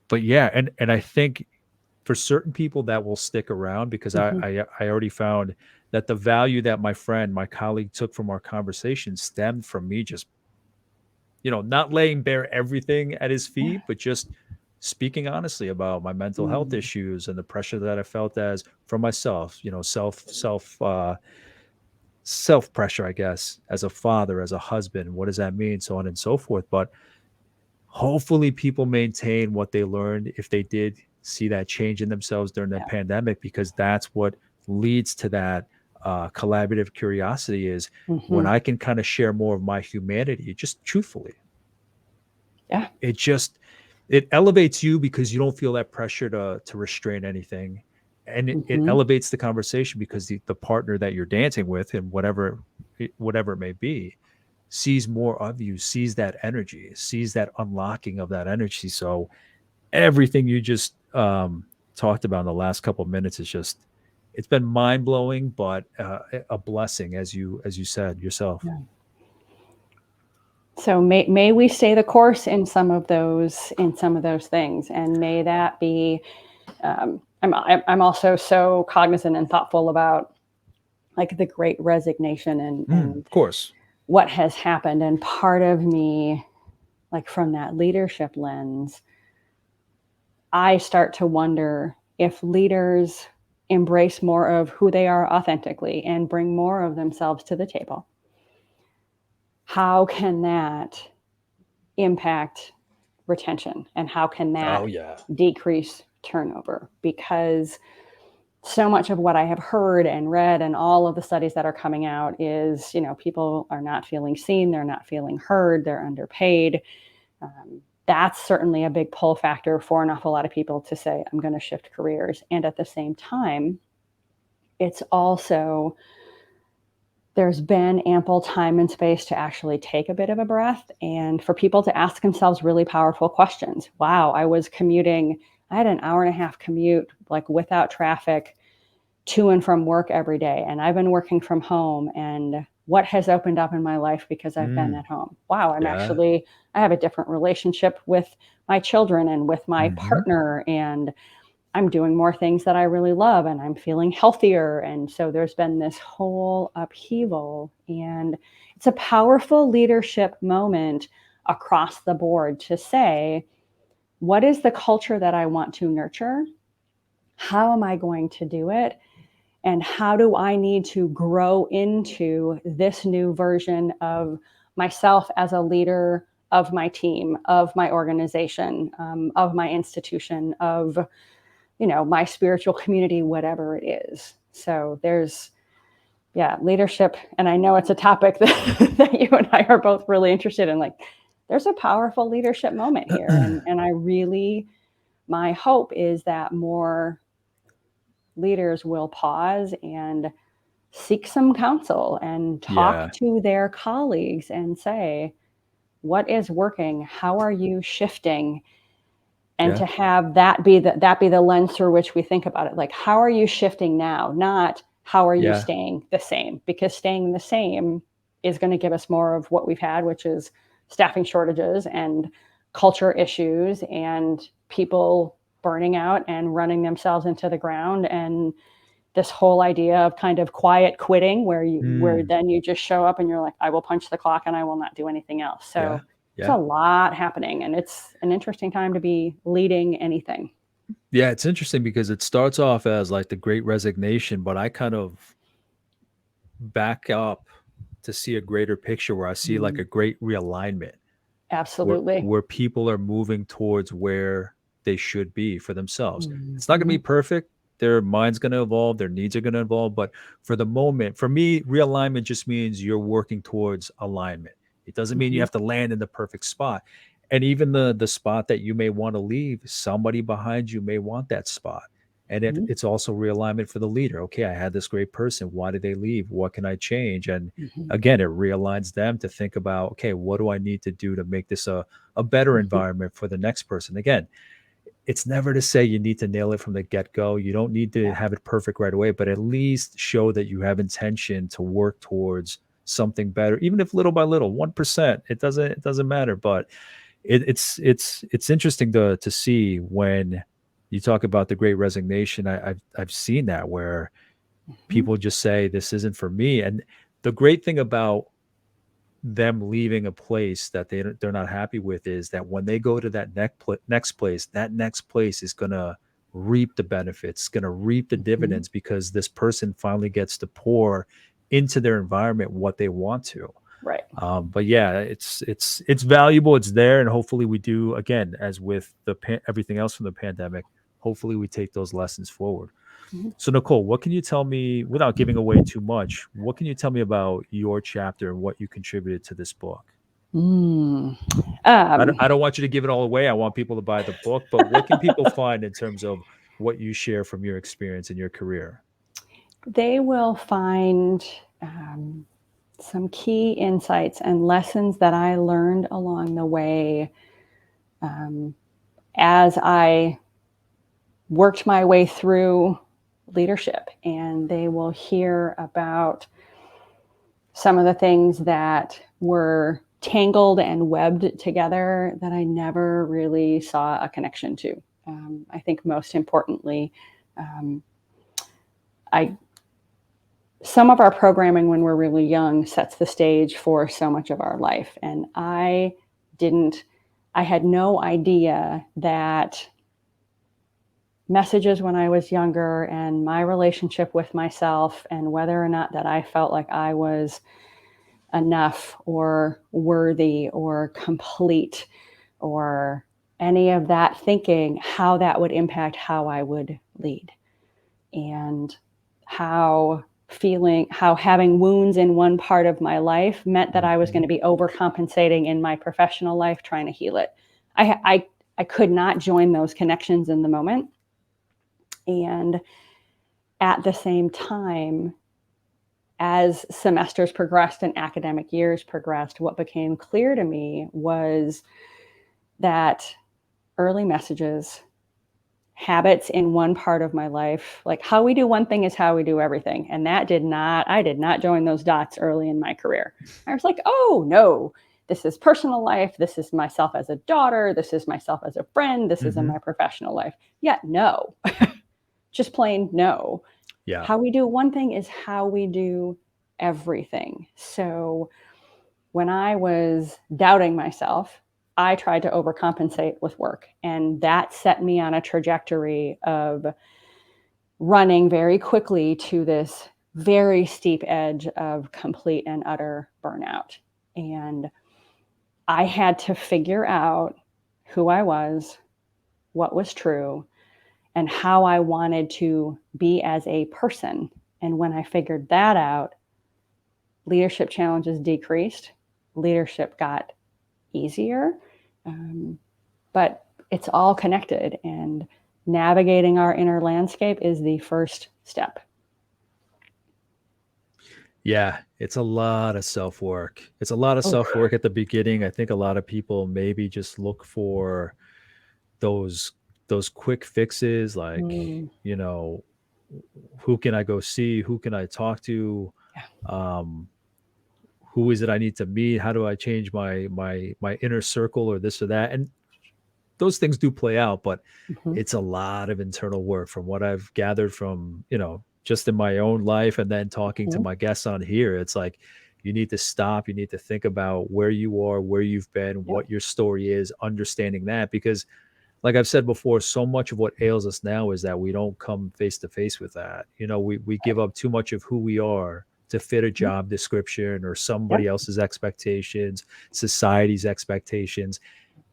but yeah, and I think for certain people that will stick around, because Hmm. I already found that the value that my colleague took from our conversation stemmed from me just not laying bare everything at his Yeah. feet, but just speaking honestly about my mental health Mm. issues and the pressure that I felt as for myself, self pressure, I guess, as a father, as a husband, what does that mean, so on and so forth. But hopefully people maintain what they learned if they did see that change in themselves during the Yeah. pandemic, because that's what leads to that collaborative curiosity is when Hmm. I can kind of share more of my humanity, just truthfully. Yeah. It elevates you because you don't feel that pressure to restrain anything, and it Hmm. elevates the conversation because the partner that you're dancing with, and whatever it may be, sees more of you, sees that energy, sees that unlocking of that energy. So everything you just talked about in the last couple of minutes is just, it's been mind-blowing, but a blessing, as you said yourself. Yeah. So may we stay the course in some of those things, and may that be. I'm also so cognizant and thoughtful about like the Great Resignation and Of course. what has happened, and part of me, like from that leadership lens, I start to wonder if leaders embrace more of who they are authentically and bring more of themselves to the table. How can that impact retention, and how can Oh that yeah. decrease turnover? Because so much of what I have heard and read and all of the studies that are coming out is, people are not feeling seen, they're not feeling heard, they're underpaid. That's certainly a big pull factor for an awful lot of people to say, I'm going to shift careers. And at the same time, it's also, there's been ample time and space to actually take a bit of a breath and for people to ask themselves really powerful questions. Wow, I had an hour and a half commute, like without traffic, to and from work every day. And I've been working from home, and what has opened up in my life because I've been Mm, at home? Wow, yeah. I have a different relationship with my children and with my Hmm. partner, and I'm doing more things that I really love, and I'm feeling healthier. And so there's been this whole upheaval, and it's a powerful leadership moment across the board to say, what is the culture that I want to nurture? How am I going to do it? And how do I need to grow into this new version of myself as a leader of my team, of my organization, of my institution, of my spiritual community, whatever it is. So there's, yeah, leadership, and I know it's a topic that, that you and I are both really interested in. Like, there's a powerful leadership moment here, and I really, my hope is that more leaders will pause and seek some counsel and talk Yeah. to their colleagues and say, what is working? How are you shifting? And Yeah. to have that be the lens through which we think about it. Like, how are you shifting now? Not how are you Yeah. staying the same? Because staying the same is going to give us more of what we've had, which is staffing shortages and culture issues and people burning out and running themselves into the ground, and this whole idea of kind of quiet quitting where Mm, then you just show up and you're like, I will punch the clock and I will not do anything else. yeah. So there's Yeah. a lot happening, and it's an interesting time to be leading anything. Yeah, it's interesting because it starts off as like the great resignation, but I kind of back up to see a greater picture where I see like Mm, a great realignment absolutely. where people are moving towards where they should be for themselves. It's not going to be Mhm. perfect. their mind's going to evolve, their needs are going to evolve. But for the moment, for me, realignment just means you're working towards alignment. It doesn't mean you Mhm. have to land in the perfect spot. And even the spot that you may want to leave, somebody behind you may want that spot. And Mhm. it's also realignment for the leader. Okay, I had this great person. Why did they leave? What can I change? And Mhm. again, it realigns them to think about, okay, what do I need to do to make this a better Mhm. environment for the next person? Again, it's never to say you need to nail it from the get-go. You don't need to Yeah. have it perfect right away, but at least show that you have intention to work towards something better, even if little by little, 1%. It doesn't matter. But it's interesting to see when you talk about the great resignation. I've seen that where Mhm. people just say this isn't for me. And the great thing about them leaving a place that they're not happy with is that when they go to that next place, that next place is going to reap the benefits, going to reap the Mhm. dividends, because this person finally gets to pour into their environment what they want to. Right. But yeah, it's valuable. It's there, and hopefully we do, again, as with everything else from the pandemic. Hopefully we take those lessons forward. Mhm. So Nicole, what can you tell me without giving away too much? What can you tell me about your chapter and what you contributed to this book? Mm. I don't, Um, I don't want you to give it all away. I want people to buy the book, but what can people find in terms of what you share from your experience in your career? they will find um, some key insights and lessons that I learned along the way um, as I worked my way through leadership. And they will hear about some of the things that were tangled and webbed together that I never really saw a connection to. I think most importantly, um, I some of our programming when we're really young sets the stage for so much of our life, and didn't I had no idea that messages when I was younger and my relationship with myself and whether or not that I felt like I was enough or worthy or complete or any of that thinking, how that would impact how I would lead, and how having wounds in one part of my life meant that I was going Mhm. to be overcompensating in my professional life trying to heal it. I could not join those connections in the moment. And at the same time, as semesters progressed and academic years progressed, what became clear to me was that early messages, habits in one part of my life, like how we do one thing is how we do everything. And I did not join those dots early in my career. I was like, oh no, this is personal life. This is myself as a daughter. This is myself as a friend. This is in Mhm. my professional life. Yeah, no, just plain no. Yeah. How we do one thing is how we do everything. So when I was doubting myself, I tried to overcompensate with work. And that set me on a trajectory of running very quickly to this very steep edge of complete and utter burnout. And I had to figure out who I was, what was true, and how I wanted to be as a person. And when I figured that out, leadership challenges decreased, leadership got easier. Um, but it's all connected, and navigating our inner landscape is the first step. Yeah, it's a lot of self-work. It's a lot of Oh, self-work at the beginning. I think a lot of people maybe just look for those those quick fixes, like, mm, you know, who can I go see? Who can I talk to? yeah. Um, who is it I need to meet? How do I change my inner circle or this or that? And those things do play out, but Mhm. it's a lot of internal work from what I've gathered from, just in my own life and then talking to Mhm. my guests on here. It's like you need to stop, you need to think about where you are, where you've been, Yep. what your story is, understanding that, because like I've said before, so much of what ails us now is that we don't come face to face with that. We give up too much of who we are to fit a Mhm. job description or somebody Yep. else's expectations, society's expectations.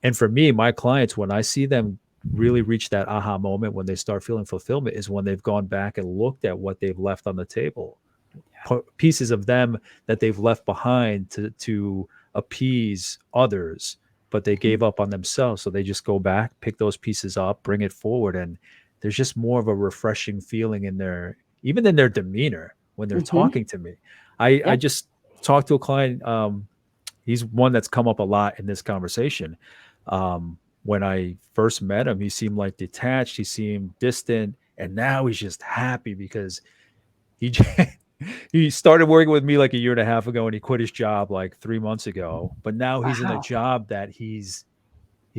And for me, my clients, when I see them really reach that aha moment when they start feeling fulfillment is when they've gone back and looked at what they've left on the table, pieces of them that they've left behind to appease others, but they gave up on themselves. So they just go back, pick those pieces up, bring it forward, and there's just more of a refreshing feeling in their, even in their demeanor when they're Mm-hmm. talking to me. I Yep. just talked to a client. He's one that's come up a lot in this conversation. When I first met him, he seemed like detached, he seemed distant, and now he's just happy because he he started working with me like a year and a half ago, and he quit his job like 3 months ago. But now he's in a Wow. job that he's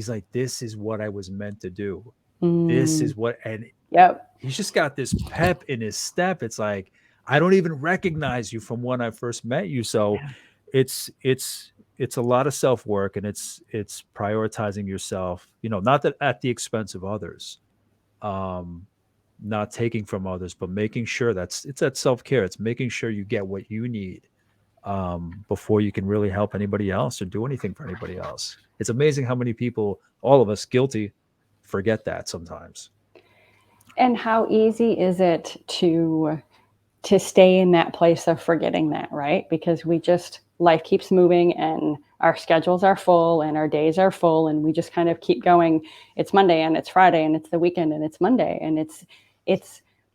like, this is what I was meant to do. This Mm, is what, and yep. he's just got this pep in his step. It's like, I don't even recognize you from when I first met you. So Yeah. it's a lot of self work, and it's prioritizing yourself. Not that at the expense of others, um, not taking from others, but making sure it's that self care. It's making sure you get what you need, before you can really help anybody else or do anything for anybody else. It's amazing how many people, all of us guilty, forget that sometimes. And how easy is it to stay in that place of forgetting that, right? Because life keeps moving and our schedules are full and our days are full and we just kind of keep going. It's Monday and it's Friday and it's the weekend and it's Monday and it's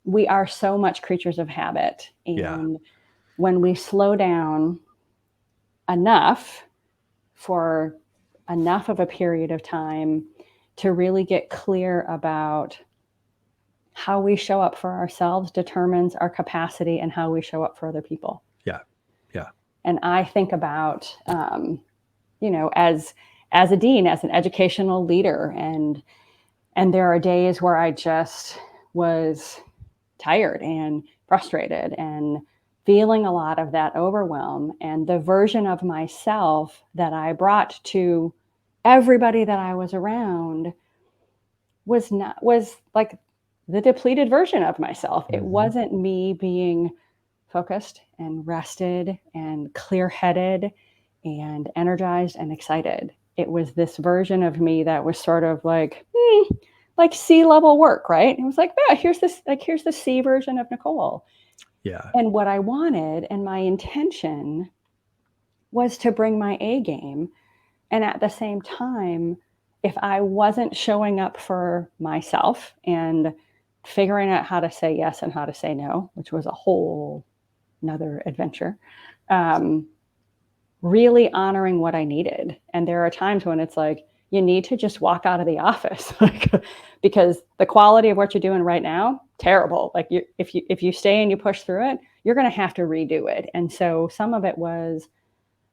we are so much creatures of habit. Yeah. And when we slow down enough for enough of a period of time to really get clear about how we show up for ourselves determines our capacity and how we show up for other people. Yeah. Yeah. And I think about, as a dean, as an educational leader, and there are days where I just was tired and frustrated and feeling a lot of that overwhelm. And the version of myself that I brought to everybody that I was around was like the depleted version of myself. It Hmm. wasn't me being focused and rested and clear-headed and energized and excited. It was this version of me that was sort of like C-level work, right? It was like, yeah, here's the C version of Nicole. Yeah. And what I wanted and my intention was to bring my A game. And at the same time, if I wasn't showing up for myself and figuring out how to say yes and how to say no, which was a whole another adventure, um, really honoring what I needed. And there are times when it's like, you need to just walk out of the office like, because the quality of what you're doing right now, terrible. Like if you stay and you push through it, you're going to have to redo it. And so some of it was,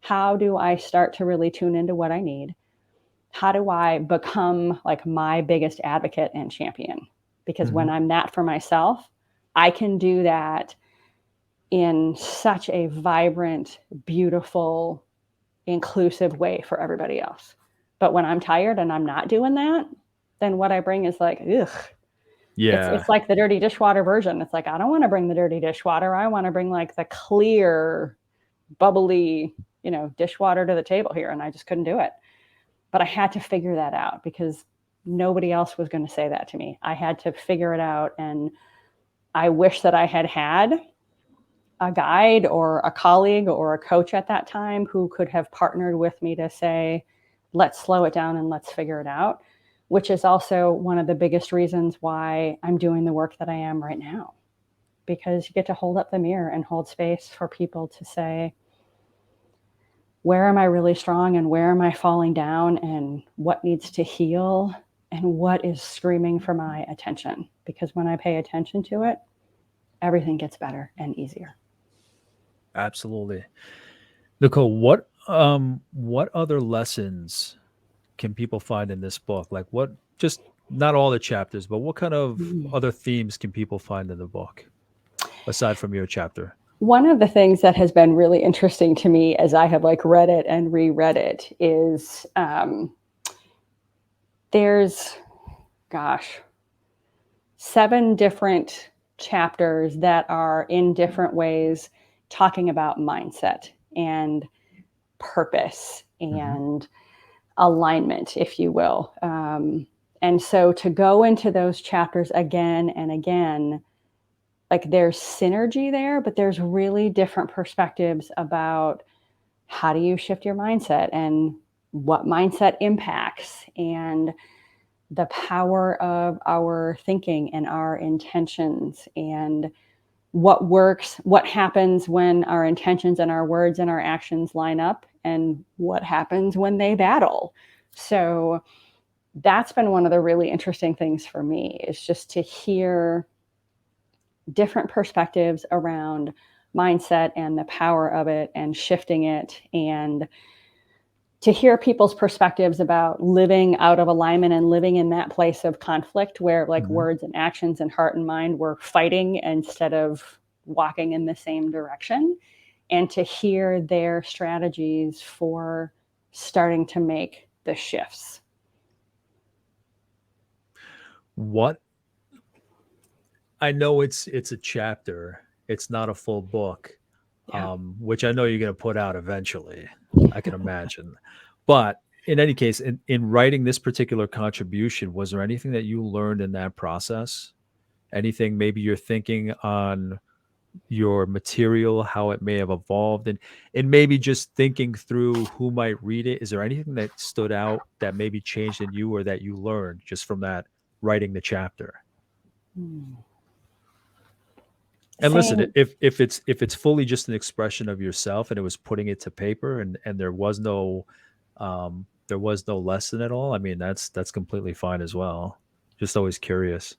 how do I start to really tune into what I need? How do I become like my biggest advocate and champion? Because Hmm. when I'm that for myself, I can do that in such a vibrant, beautiful, inclusive way for everybody else. But when I'm tired and I'm not doing that, then what I bring is like, ugh. It's Yeah. like the dirty dishwater version. It's like, I don't want to bring the dirty dishwater. I want to bring like the clear, bubbly, dishwater to the table here. And I just couldn't do it. But I had to figure that out because nobody else was going to say that to me. I had to figure it out. And I wish that I had a guide or a colleague or a coach at that time who could have partnered with me to say, let's slow it down and let's figure it out, which is also one of the biggest reasons why I'm doing the work that I am right now. Because you get to hold up the mirror and hold space for people to say, where am I really strong and where am I falling down and what needs to heal and what is screaming for my attention? Because when I pay attention to it, everything gets better and easier. Absolutely. Nicole, what other lessons can people find in this book? Like, what, just not all the chapters, but what kind of Mm. other themes can people find in the book aside from your chapter? One of the things that has been really interesting to me as I have like read it and reread it is there's, gosh, 7 different chapters that are in different ways talking about mindset and purpose Hmm. and alignment, if you will. And so to go into those chapters again and again, like there's synergy there, but there's really different perspectives about how do you shift your mindset and what mindset impacts and the power of our thinking and our intentions and what works, what happens when our intentions and our words and our actions line up, and what happens when they battle. So that's been one of the really interesting things for me, is just to hear different perspectives around mindset and the power of it and shifting it, and to hear people's perspectives about living out of alignment and living in that place of conflict where like Mhm. words and actions and heart and mind were fighting instead of walking in the same direction, and to hear their strategies for starting to make the shifts. What I know it's a chapter. It's not a full book, Yeah. which I know you're going to put out eventually. I can imagine. But in any case, in writing this particular contribution, was there anything that you learned in that process? Anything maybe you're thinking on your material, how it may have evolved, and maybe just thinking through who might read it. Is there anything that stood out that maybe changed in you or that you learned just from that writing the chapter? Hmm. And listen, Saying if it's fully just an expression of yourself and it was putting it to paper and there was no lesson at all, I mean that's completely fine as well. Just always curious.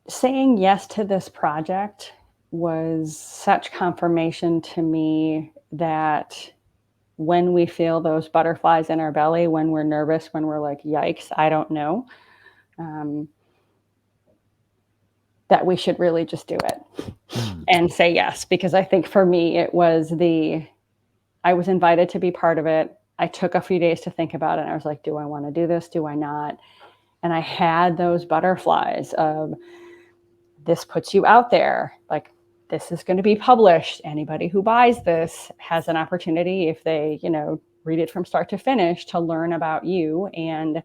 saying yes to this project was such confirmation to me that when we feel those butterflies in our belly, when we're nervous, when we're like, yikes, I don't know, um, that we should really just do it Hmm. and say yes. Because I think for me, I was invited to be part of it. I took a few days to think about it. And I was like, do I want to do this? Do I not? And I had those butterflies of, this puts you out there. Like, this is going to be published. Anybody who buys this has an opportunity, if they, read it from start to finish, to learn about you and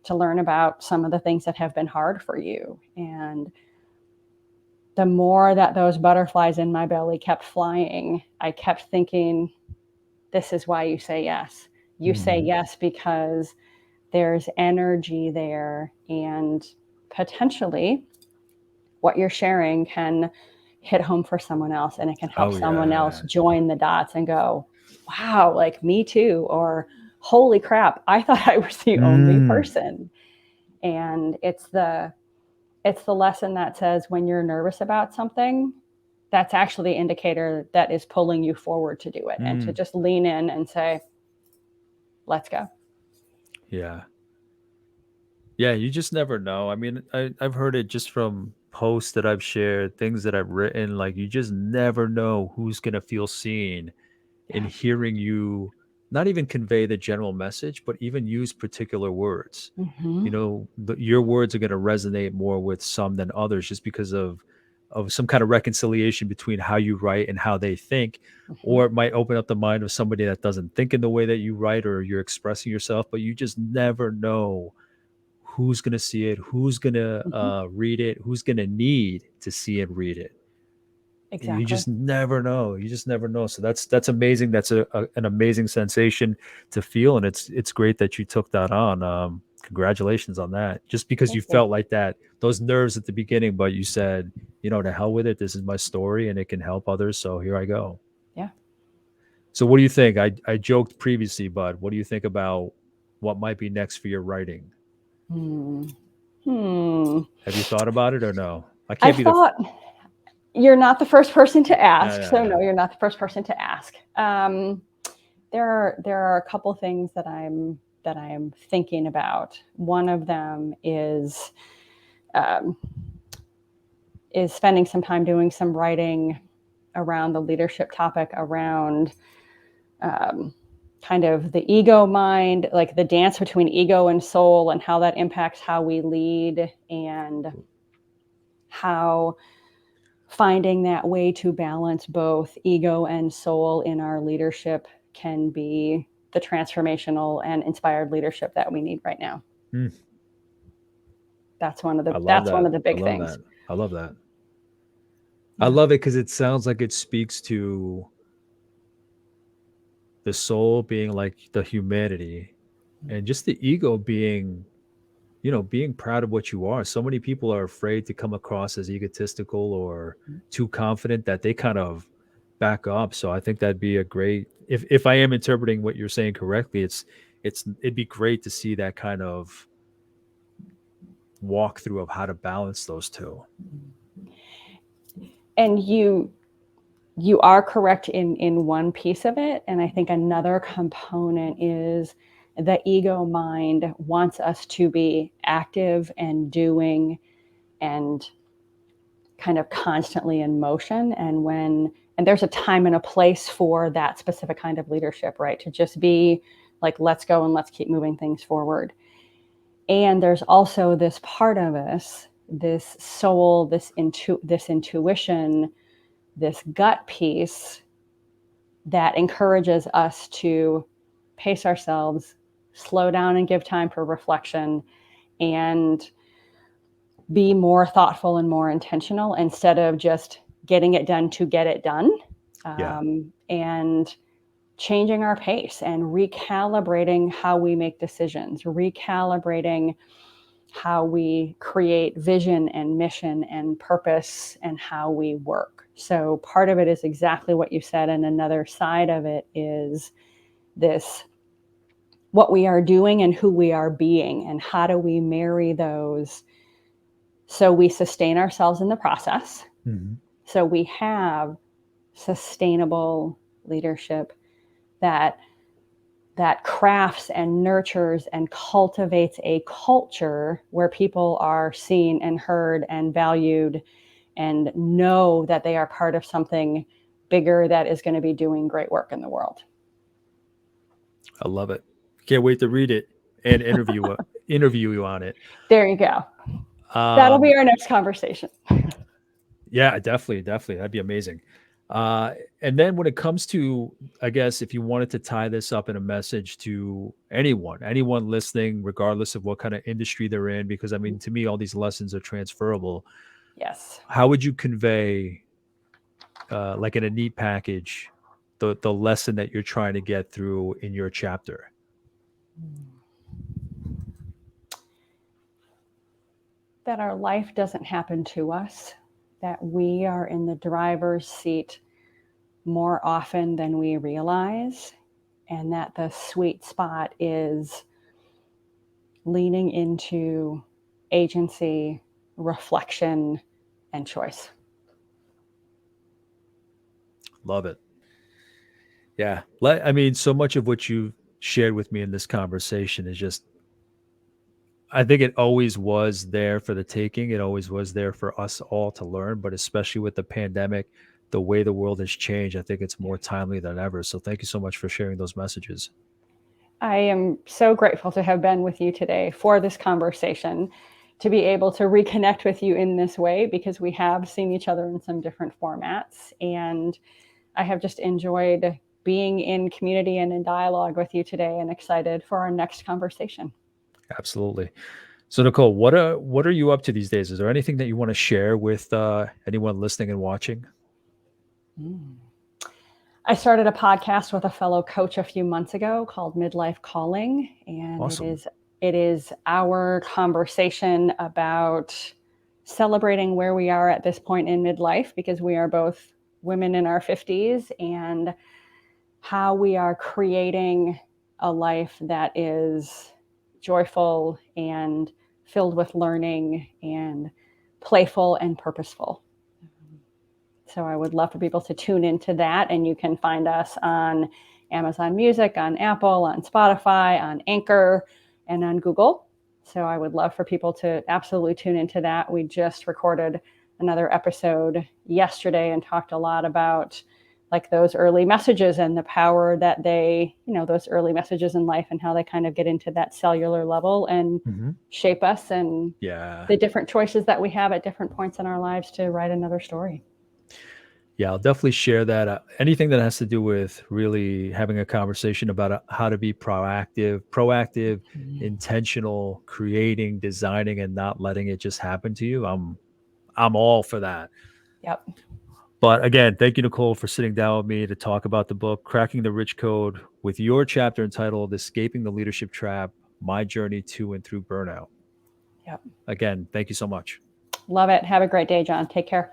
to learn about some of the things that have been hard for you. And the more that those butterflies in my belly kept flying, I kept thinking, this is why you say yes. You say Mhm. yes because there's energy there, and potentially what you're sharing can hit home for someone else, and it can help Oh someone else yeah. join the dots and go, wow, like me too, or holy crap, I thought I was the only Mm. person. And it's the lesson that says when you're nervous about something, that's actually the indicator that is pulling you forward to do it, and to Mm. just lean in and say, let's go. Yeah. Yeah, you just never know. I mean, I've heard it just from posts that I've shared, things that I've written, like you just never know who's gonna feel seen in Yeah. hearing you not even convey the general message, but even use particular words. Mm-hmm. Your words are going to resonate more with some than others just because of some kind of reconciliation between how you write and how they think, Mm-hmm. or it might open up the mind of somebody that doesn't think in the way that you write or you're expressing yourself, but you just never know who's going to see it, who's going to Mm-hmm. read it, who's going to need to see and read it. You Exactly. just never know. You just never know. So that's amazing. That's an amazing sensation to feel, and it's great that you took that on. Congratulations on that. Just because you Thank you. felt like that, those nerves at the beginning, but you said, to hell with it. This is my story, and it can help others. So here I go. Yeah. So what do you think? I joked previously, but what do you think about what might be next for your writing? Hmm. Hmm. Have you thought about it or no? I can't I've be the. thought, you're not the first person to No, ask. no, So no, no. you're not the first person to ask. There are a couple things that I'm thinking about. One of them um, is spending some time doing some writing around the leadership topic, around um, kind of the ego mind, like the dance between ego and soul, and how that impacts how we lead, and how finding that way to balance both ego and soul in our leadership can be the transformational and inspired leadership that we need right now. Hmm. I love that's one that. of the I big love things. that. I love that. I Yeah. love it because it sounds like it speaks to the soul being like the humanity and just the ego being, being proud of what you are. So many people are afraid to come across as egotistical or too confident that they kind of back up. So I think that'd be a great, if I am interpreting what you're saying correctly, it'd be great to see that kind of walkthrough of how to balance those two. And you are correct in one piece of it, and I think another component is the ego mind wants us to be active and doing and kind of constantly in motion, and there's a time and a place for that specific kind of leadership, right? To just be like, let's go and let's keep moving things forward. And there's also this part of us, this soul, this intuition, this gut piece that encourages us to pace ourselves, slow down and give time for reflection, and be more thoughtful and more intentional instead of just getting it done to get it done. Yeah, And changing our pace and recalibrating how we make decisions, recalibrating how we create vision and mission and purpose and how we work. So part of it is exactly what you said. And another side of it is this, what we are doing and who we are being, and how do we marry those so we sustain ourselves in the process. hmm, So we have sustainable leadership that crafts and nurtures and cultivates a culture where people are seen and heard and valued and know that they are part of something bigger that is going to be doing great work in the world. I love it. Can't wait to read it and interview you on it. There you go. That'll Um, be our next conversation. Yeah, definitely, definitely. That'd be amazing. Uh, and then when it comes to, I guess, if you wanted to tie this up in a message to anyone listening, regardless of what kind of industry they're in, because I mean, to me, all these lessons are transferable. Yes. How would you convey, like in a neat package, the lesson that you're trying to get through in your chapter? That our life doesn't happen to us, that we are in the driver's seat more often than we realize, and that the sweet spot is leaning into agency, reflection, and choice. Love it. Yeah. I mean, so much of what you shared with me in this conversation is just, I think it always was there for the taking. It always was there for us all to learn, but especially with the pandemic, the way the world has changed, I think it's more timely than ever. So thank you so much for sharing those messages. I am so grateful to have been with you today for this conversation, to be able to reconnect with you in this way, because we have seen each other in some different formats. And I have just enjoyed being in community and in dialogue with you today, and excited for our next conversation. Absolutely. So Nicole, what are you up to these days? Is there anything that you want to share with anyone listening and watching? Mm. I started a podcast with a fellow coach a few months ago called Midlife Calling, and Awesome. it is our conversation about celebrating where we are at this point in midlife, because we are both women in our 50s, and how we are creating a life that is joyful and filled with learning and playful and purposeful. So I would love for people to tune into that. And you can find us on Amazon Music, on Apple, on Spotify, on Anchor, and on Google. So I would love for people to absolutely tune into that. We just recorded another episode yesterday and talked a lot about like those early messages and the power that those early messages in life, and how they kind of get into that cellular level and Hmm. shape us, and Yeah. the different choices that we have at different points in our lives to write another story. Yeah, I'll definitely share that. Anything that has to do with really having a conversation about how to be proactive, Mhm. intentional, creating, designing, and not letting it just happen to you. I'm all for that. Yep. But again, thank you, Nicole, for sitting down with me to talk about the book, Cracking the Rich Code, with your chapter entitled Escaping the Leadership Trap: My Journey to and Through Burnout. Yep. Again, thank you so much. Love it. Have a great day, John. Take care.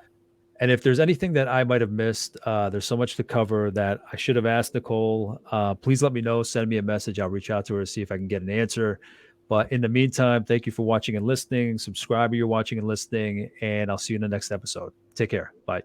And if there's anything that I might have missed, there's so much to cover that I should have asked Nicole. Please let me know. Send me a message. I'll reach out to her to see if I can get an answer. But in the meantime, thank you for watching and listening. Subscribe if you're watching and listening, and I'll see you in the next episode. Take care. Bye.